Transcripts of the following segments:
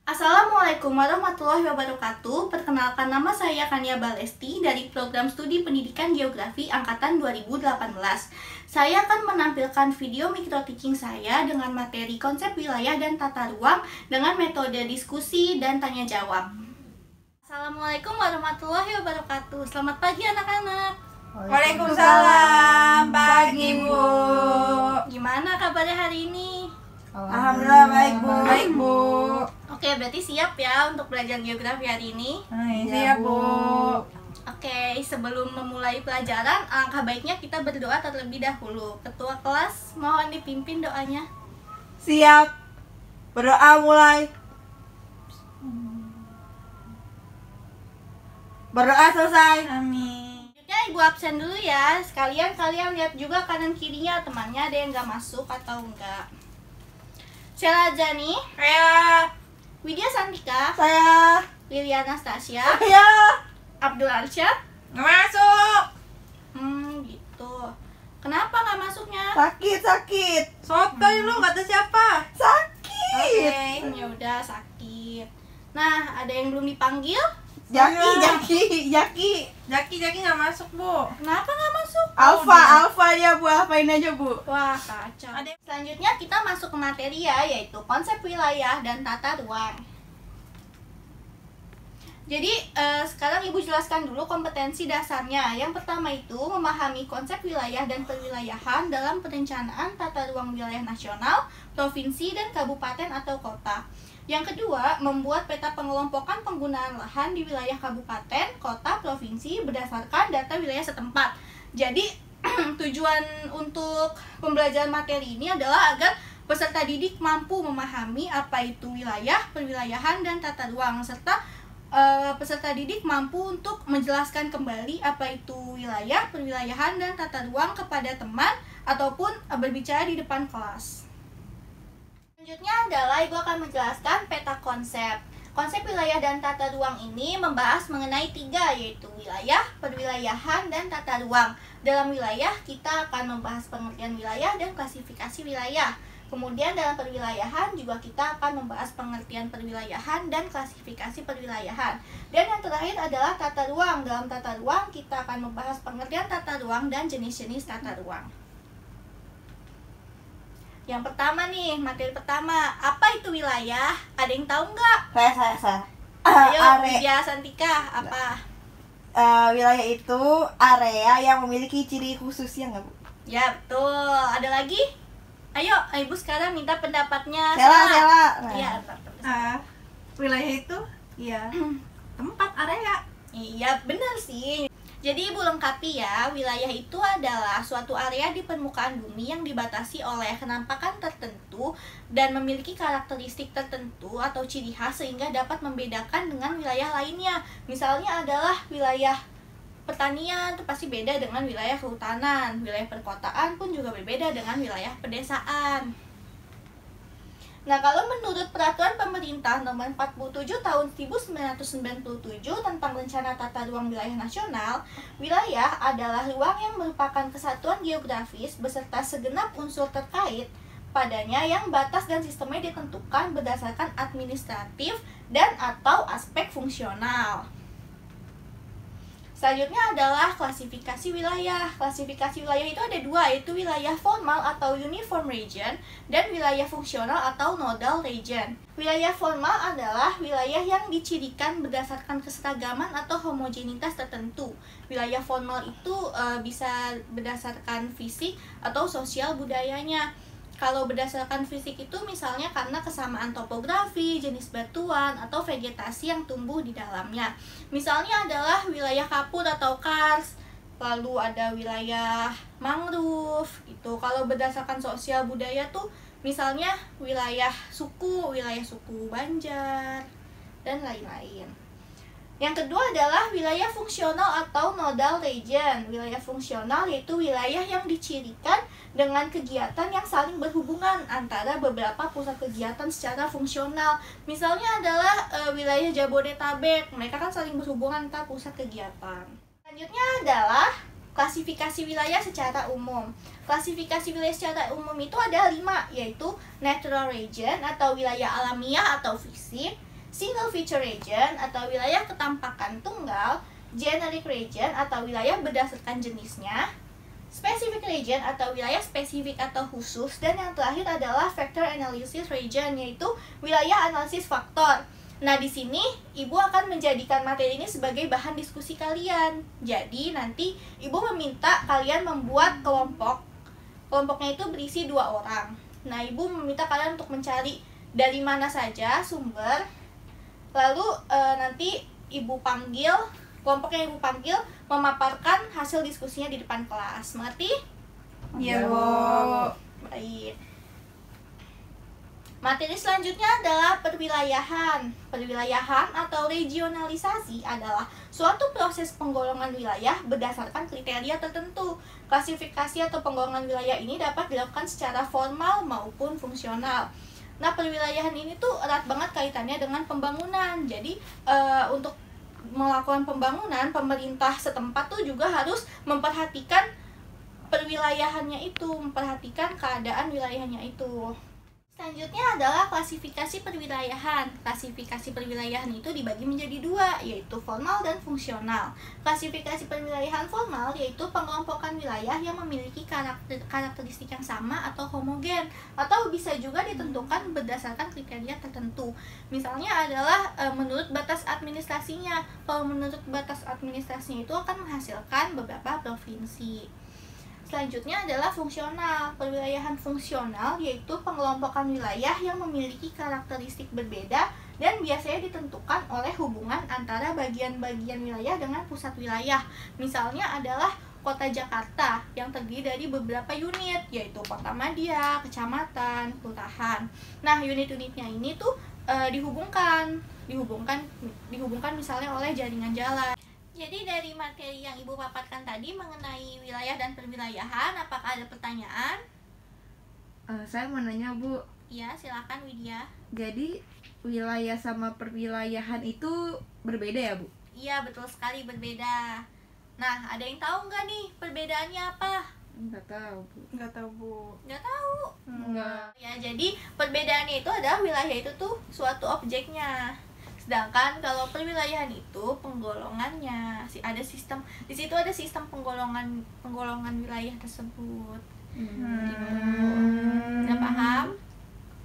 Assalamualaikum warahmatullahi wabarakatuh. Perkenalkan, nama saya Kania Balesti dari Program Studi Pendidikan Geografi Angkatan 2018. Saya akan menampilkan video micro teaching saya dengan materi konsep wilayah dan tata ruang dengan metode diskusi dan tanya jawab. Assalamualaikum warahmatullahi wabarakatuh. Selamat pagi anak-anak. Waalaikumsalam, pagi Bu. Gimana kabarnya hari ini? Alhamdulillah baik Bu. Baik, Bu. Oke, berarti siap ya untuk belajar geografi hari ini? Siap Bu. Oke, sebelum memulai pelajaran, alangkah baiknya kita berdoa terlebih dahulu. Ketua kelas, mohon dipimpin doanya. Siap. Berdoa mulai. Berdoa selesai. Amin. Selanjutnya Ibu absen dulu ya. Sekalian kalian lihat juga kanan kirinya temannya ada yang nggak masuk atau enggak. Sheila Jani, Saya. Widya Santika, Saya. Liliana Stasia, Saya. Abdul Arsyad. Nggak masuk. Gitu. Kenapa nggak masuknya? Sakit. Sotoy lu kata siapa? Sakit. Ya udah sakit. Nah, ada yang belum dipanggil? Jaki. Jaki nggak masuk, Bu. Kenapa nggak masuk? Alfa ya Bu, alfain aja Bu. Wah, kacau. Selanjutnya kita masuk ke materi ya, yaitu konsep wilayah dan tata ruang. Jadi, sekarang Ibu jelaskan dulu kompetensi dasarnya. Yang pertama itu memahami konsep wilayah dan perwilayahan dalam perencanaan tata ruang wilayah nasional, provinsi, dan kabupaten atau kota. Yang kedua, membuat peta pengelompokan penggunaan lahan di wilayah kabupaten, kota, provinsi berdasarkan data wilayah setempat. Jadi, tujuan untuk pembelajaran materi ini adalah agar peserta didik mampu memahami apa itu wilayah, perwilayahan, dan tata ruang, serta peserta didik mampu untuk menjelaskan kembali apa itu wilayah, perwilayahan, dan tata ruang kepada teman ataupun berbicara di depan kelas. Selanjutnya adalah Ibu akan menjelaskan peta konsep. Konsep wilayah dan tata ruang ini membahas mengenai 3, yaitu wilayah, perwilayahan, dan tata ruang. Dalam wilayah, kita akan membahas pengertian wilayah dan klasifikasi wilayah. Kemudian dalam perwilayahan juga kita akan membahas pengertian perwilayahan dan klasifikasi perwilayahan. Dan yang terakhir adalah tata ruang. Dalam tata ruang, kita akan membahas pengertian tata ruang dan jenis-jenis tata ruang. Yang pertama nih, materi pertama, apa itu wilayah? Ada yang tahu nggak? Saya. Ayo, Are- Widya Santika, apa? wilayah itu area yang memiliki ciri khusus ya nggak Bu? Ya, betul. Ada lagi? Ayo, Ibu sekarang minta pendapatnya. Sela. Iya, Wilayah itu ya tempat area. iya, benar sih. Jadi Ibu lengkapi ya, wilayah itu adalah suatu area di permukaan bumi yang dibatasi oleh kenampakan tertentu dan memiliki karakteristik tertentu atau ciri khas sehingga dapat membedakan dengan wilayah lainnya. Misalnya adalah wilayah pertanian itu pasti beda dengan wilayah kehutanan, wilayah perkotaan pun juga berbeda dengan wilayah pedesaan. Nah, kalau menurut Peraturan Pemerintah Nomor 47 Tahun 1997 tentang Rencana Tata Ruang Wilayah Nasional, wilayah adalah ruang yang merupakan kesatuan geografis beserta segenap unsur terkait padanya yang batas dan sistemnya ditentukan berdasarkan administratif dan atau aspek fungsional. Selanjutnya adalah klasifikasi wilayah. Klasifikasi wilayah itu ada 2, yaitu wilayah formal atau uniform region dan wilayah fungsional atau nodal region. Wilayah formal adalah wilayah yang dicirikan berdasarkan keseragaman atau homogenitas tertentu. Wilayah formal itu bisa berdasarkan fisik atau sosial budayanya. Kalau berdasarkan fisik itu misalnya karena kesamaan topografi, jenis batuan, atau vegetasi yang tumbuh di dalamnya. Misalnya adalah wilayah kapur atau kars, lalu ada wilayah mangrove gitu. Kalau berdasarkan sosial budaya tuh misalnya wilayah suku Banjar, dan lain-lain. Yang kedua adalah wilayah fungsional atau nodal region. Wilayah fungsional yaitu wilayah yang dicirikan dengan kegiatan yang saling berhubungan antara beberapa pusat kegiatan secara fungsional. Misalnya adalah wilayah Jabodetabek, mereka kan saling berhubungan antar pusat kegiatan. Selanjutnya adalah klasifikasi wilayah secara umum. Klasifikasi wilayah secara umum itu ada 5, yaitu natural region atau wilayah alamiah atau fisik, single feature region atau wilayah ketampakan tunggal, generic region atau wilayah berdasarkan jenisnya, specific region atau wilayah spesifik atau khusus, dan yang terakhir adalah factor analysis region, yaitu wilayah analisis faktor. Nah, di sini Ibu akan menjadikan materi ini sebagai bahan diskusi kalian. Jadi, nanti Ibu meminta kalian membuat kelompok. Kelompoknya itu berisi 2 orang. Nah, Ibu meminta kalian untuk mencari dari mana saja sumber. Lalu nanti Ibu panggil, kelompok yang Ibu panggil memaparkan hasil diskusinya di depan kelas. Mengerti? Iya, Bu. Baik. Materi selanjutnya adalah perwilayahan. Perwilayahan atau regionalisasi adalah suatu proses penggolongan wilayah berdasarkan kriteria tertentu. Klasifikasi atau penggolongan wilayah ini dapat dilakukan secara formal maupun fungsional. Nah, perwilayahan ini tuh erat banget kaitannya dengan pembangunan. Jadi, untuk melakukan pembangunan, pemerintah setempat tuh juga harus memperhatikan perwilayahannya itu, memperhatikan keadaan wilayahnya itu. Selanjutnya adalah klasifikasi perwilayahan. Klasifikasi perwilayahan itu dibagi menjadi 2, yaitu formal dan fungsional. Klasifikasi perwilayahan formal yaitu pengelompokan wilayah yang memiliki karakteristik yang sama atau homogen, atau bisa juga ditentukan berdasarkan kriteria tertentu. Misalnya adalah menurut batas administrasinya. Kalau menurut batas administrasinya itu akan menghasilkan beberapa provinsi. Selanjutnya adalah fungsional. Perwilayahan fungsional yaitu pengelompokan wilayah yang memiliki karakteristik berbeda dan biasanya ditentukan oleh hubungan antara bagian-bagian wilayah dengan pusat wilayah. Misalnya adalah Kota Jakarta yang terdiri dari beberapa unit, yaitu kota-madya, kecamatan, kelurahan. Nah, unit-unitnya ini tuh dihubungkan misalnya oleh jaringan jalan. Jadi dari materi yang Ibu paparkan tadi mengenai wilayah dan perwilayahan, apakah ada pertanyaan? Saya mau nanya, Bu. Iya, silakan Widya. Jadi wilayah sama perwilayahan itu berbeda ya, Bu? Iya, betul sekali berbeda. Nah, ada yang tahu nggak nih perbedaannya apa? Nggak tahu, Bu. Nggak tahu, Bu. Nggak tahu. Nggak. Ya, jadi perbedaannya itu adalah wilayah itu tuh suatu objeknya. Sedangkan kalau perwilayahan itu penggolongannya, ada sistem di situ, ada sistem penggolongan wilayah tersebut. Udah paham?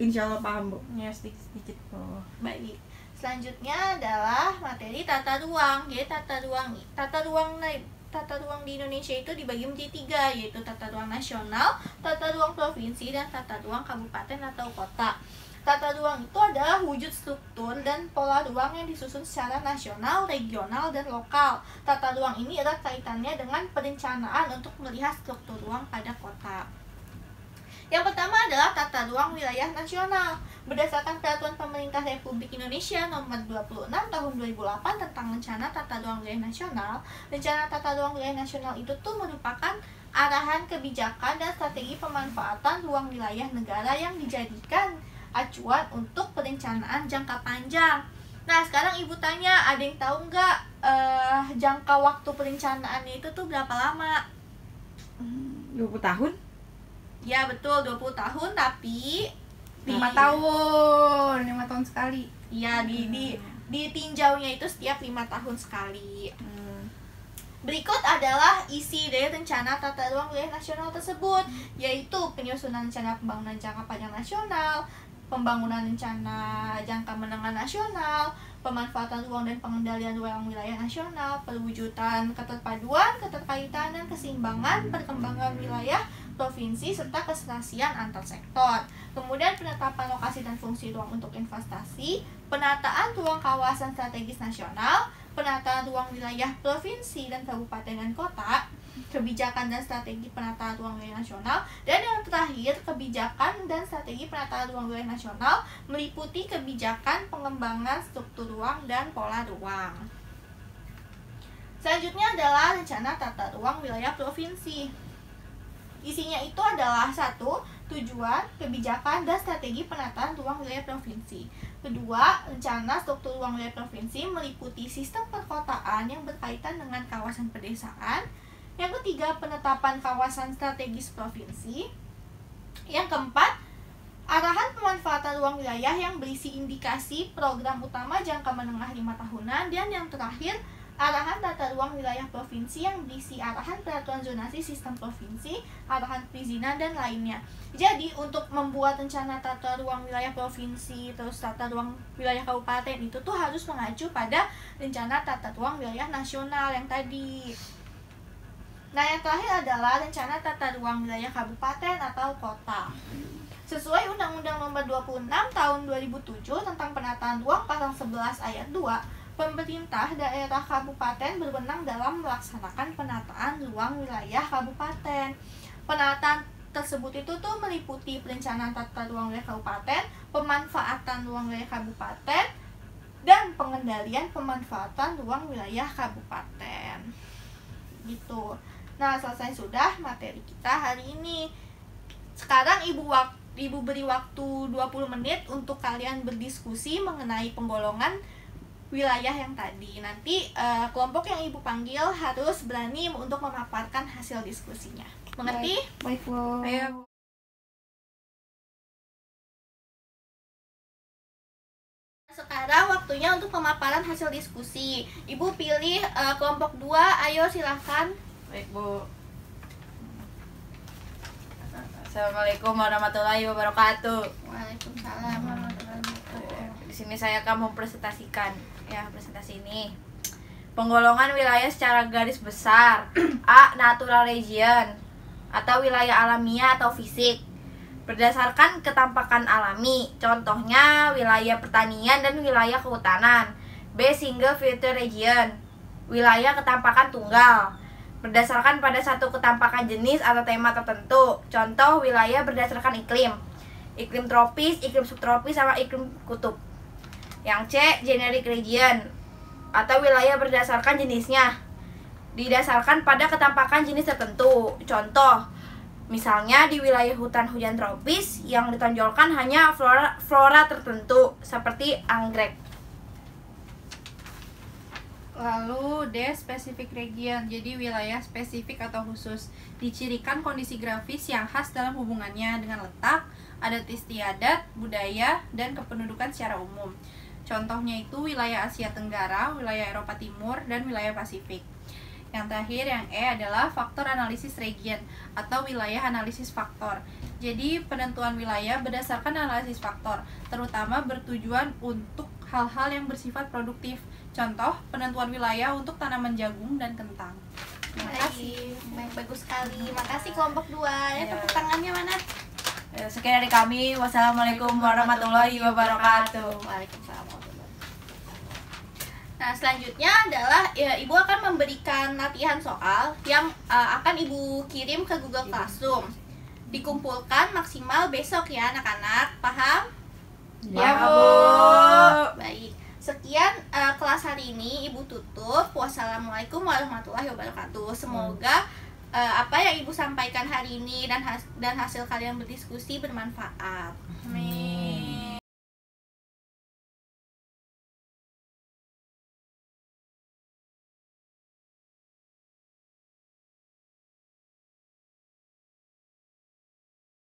Insya Allah paham, Bu. Ya, sedikit-sedikit, Bu. Baik. Selanjutnya adalah materi tata ruang. Jadi tata ruang di Indonesia itu dibagi menjadi 3, yaitu tata ruang nasional, tata ruang provinsi, dan tata ruang kabupaten atau kota. Tata ruang itu adalah wujud struktur dan pola ruang yang disusun secara nasional, regional, dan lokal. Tata ruang ini erat kaitannya dengan perencanaan untuk melihat struktur ruang pada kota. Yang pertama adalah tata ruang wilayah nasional. Berdasarkan Peraturan Pemerintah Republik Indonesia Nomor 26 Tahun 2008 tentang Rencana Tata Ruang Wilayah Nasional, Rencana Tata Ruang Wilayah Nasional itu tuh merupakan arahan kebijakan dan strategi pemanfaatan ruang wilayah negara yang dijadikan acuan untuk perencanaan jangka panjang. Nah, sekarang Ibu tanya, ada yang tahu nggak jangka waktu perencanaannya itu tuh berapa lama? 20 tahun? Ya, betul, 20 tahun, tapi 5 tahun. 5 tahun sekali. Ya, ditinjaunya itu setiap 5 tahun sekali. Berikut adalah isi dari rencana tata ruang wilayah nasional tersebut, yaitu penyusunan rencana pembangunan jangka panjang nasional, pembangunan rencana jangka menengah nasional, pemanfaatan ruang dan pengendalian ruang wilayah nasional, perwujudan keterpaduan, keterkaitan, dan keseimbangan perkembangan wilayah provinsi, serta keserasian antar sektor. Kemudian penetapan lokasi dan fungsi ruang untuk investasi, penataan ruang kawasan strategis nasional, penataan ruang wilayah provinsi dan kabupaten dan kota, kebijakan dan strategi penataan ruang wilayah nasional, dan yang terakhir kebijakan dan strategi penataan ruang wilayah nasional meliputi kebijakan pengembangan struktur ruang dan pola ruang. Selanjutnya adalah rencana tata ruang wilayah provinsi. Isinya itu adalah 1. Tujuan, kebijakan, dan strategi penataan ruang wilayah provinsi. Kedua, rencana struktur ruang wilayah provinsi meliputi sistem perkotaan yang berkaitan dengan kawasan pedesaan. Yang ketiga, penetapan kawasan strategis provinsi. Yang keempat, Arahan pemanfaatan ruang wilayah yang berisi indikasi program utama jangka menengah 5 tahunan. Dan yang terakhir, arahan tata ruang wilayah provinsi yang berisi arahan peraturan zonasi sistem provinsi, arahan perizinan, dan lainnya. Jadi untuk membuat rencana tata ruang wilayah provinsi, terus tata ruang wilayah kabupaten itu tuh harus mengacu pada rencana tata ruang wilayah nasional yang tadi. Nah, yang terakhir adalah rencana tata ruang wilayah kabupaten atau kota. Sesuai Undang-Undang Nomor 26 Tahun 2007 tentang Penataan Ruang Pasal 11 Ayat 2, pemerintah daerah kabupaten berwenang dalam melaksanakan penataan ruang wilayah kabupaten. Penataan tersebut itu tuh meliputi perencanaan tata ruang wilayah kabupaten, pemanfaatan ruang wilayah kabupaten, dan pengendalian pemanfaatan ruang wilayah kabupaten. Gitu. Nah, selesai sudah materi kita hari ini. Sekarang Ibu beri waktu 20 menit untuk kalian berdiskusi mengenai penggolongan wilayah yang tadi. Nanti kelompok yang Ibu panggil harus berani untuk memaparkan hasil diskusinya. Mengerti? Baik, Bu. Ayo. Sekarang waktunya untuk pemaparan hasil diskusi. Ibu pilih kelompok 2. Ayo silahkan. Baik, Bu. Assalamualaikum warahmatullahi wabarakatuh. Waalaikumsalam warahmatullahi wabarakatuh. Di sini saya akan mempresentasikan presentasi ini. Penggolongan wilayah secara garis besar. A. Natural region atau wilayah alamiah atau fisik. Berdasarkan ketampakan alami, contohnya wilayah pertanian dan wilayah kehutanan. B. Single feature region, wilayah ketampakan tunggal, berdasarkan pada satu ketampakan jenis atau tema tertentu. Contoh wilayah berdasarkan iklim, iklim tropis, iklim subtropis, sama iklim kutub. Yang C. Generic region atau wilayah berdasarkan jenisnya, didasarkan pada ketampakan jenis tertentu. Contoh misalnya di wilayah hutan hujan tropis yang ditonjolkan hanya flora tertentu seperti anggrek. Lalu D. Specific region, jadi wilayah spesifik atau khusus, dicirikan kondisi grafis yang khas dalam hubungannya dengan letak, adat istiadat, budaya, dan kependudukan secara umum. Contohnya itu wilayah Asia Tenggara, wilayah Eropa Timur, dan wilayah Pasifik. Yang terakhir, yang E adalah faktor analisis region atau wilayah analisis faktor. Jadi penentuan wilayah berdasarkan analisis faktor, terutama bertujuan untuk hal-hal yang bersifat produktif. Contoh, penentuan wilayah untuk tanaman jagung dan kentang. Terima kasih. Baik, bagus sekali. Makasih kelompok 2. Ya, tepuk tangannya mana? Sekian dari kami. Wassalamualaikum warahmatullahi wabarakatuh. Waalaikumsalam warahmatullahi wabarakatuh. Nah, selanjutnya adalah Ibu akan memberikan latihan soal yang akan Ibu kirim ke Google Classroom. Dikumpulkan maksimal besok ya anak-anak. Paham? Ya, Bu. Baik. Sekian kelas hari ini Ibu tutup. Wassalamualaikum warahmatullahi wabarakatuh. Semoga apa yang Ibu sampaikan hari ini dan hasil kalian berdiskusi bermanfaat. Amin.